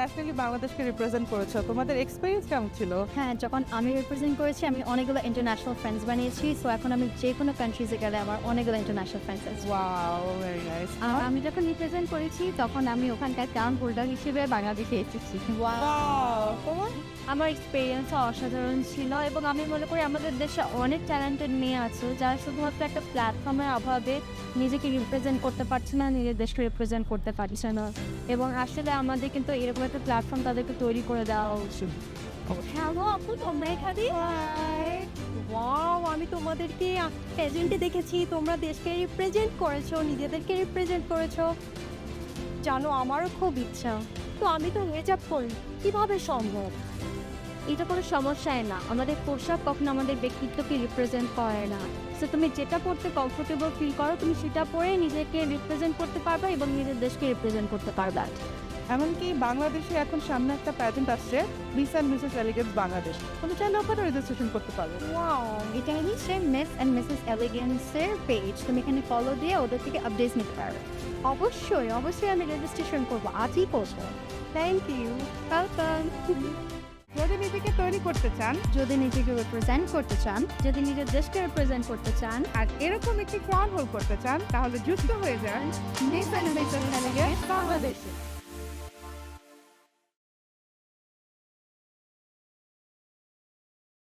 Nationally বাংলাদেশকে represent করেছো, তোমাদের এক্সপেরিয়েন্স কেমন ছিল? হ্যাঁ, যখন আমি রিপ্রেজেন্ট করেছি আমি অনেকগুলো ইন্টারন্যাশনাল ফ্রেন্ডস বানিয়েছি। সো এখন আমি যে কোনো কান্ট্রিজে গেলে আমার অনেকগুলো ইন্টারন্যাশনাল ফ্রেন্ডস আছে। Wow, very nice. আর আমি যখন রিপ্রেজেন্ট করেছি তখন আমি ওখানকার টাউন হোল্ডার হিসেবে বাংলাদেশে এসেছি। ওয়াও, তোমার? আমার এক্সপিরিয়েন্স অসাধারণ ছিল এবং আমি মনে করি আমাদের দেশে অনেক ট্যালেন্টেড মেয়ে আছে যারা শুধুমাত্র একটা প্ল্যাটফর্মের অভাবে নিজেকে রিপ্রেজেন্ট করতে পারছে না, নিজের দেশকে রিপ্রেজেন্ট করতে পারছে না। এবং আসলে আমাদের কিন্তু এরকম একটা প্ল্যাটফর্ম তাদেরকে তৈরি করে দেওয়া উচিত। হ্যালো আপু, তোমরা এখানে? ওয়াও, আমি তোমাদেরকে প্রেজেন্টে দেখেছি, তোমরা দেশকে রিপ্রেজেন্ট করেছো, নিজেদেরকে রিপ্রেজেন্ট করেছো। জানো আমারও খুব ইচ্ছা, তো আমি তো হিজাব করি, কিভাবে সম্ভব? এটা কোনো সমস্যাই না, আমাদের পোশাক কখনো আমাদের ব্যক্তিত্বকে রিপ্রেজেন্ট করে না। সো তুমি যেটা পড়তে কমফোর্টেবল ফিল করো তুমি সেটা পরে নিজেকে রিপ্রেজেন্ট করতে পারবে এবং নিজের দেশকে রিপ্রেজেন্ট করতে পারবে। এমনকি বাংলাদেশে এখন সামনে একটা প্যাজেন্ট আসছে, miss and Mrs elegance Bangladesh, তুমি চাইলে ওখানে রেজিস্ট্রেশন করতে পারো। ওয়াও, এটা হচ্ছে মিস অ্যান্ড মিসেস এলিগেন্সের পেজ, তুমি এখানে ফলো দিয়ে ওদের থেকে আপডেটস নিতে পারবে। অবশ্যই অবশ্যই আমি রেজিস্ট্রেশন করবো, আজই করবো। Thank you, welcome. যদি নিজেকে তৈরি করতে চান, যদি নিজেকে রিপ্রেজেন্ট করতে চান, যদি নিজের দেশকে রিপ্রেজেন্ট করতে চান আর এরকম একটি ক্রাউন হোল্ড করতে চান, তাহলে যুক্ত হয়ে যান মিস অ্যান্ড মিসেস এলিগেন্স বাংলাদেশে।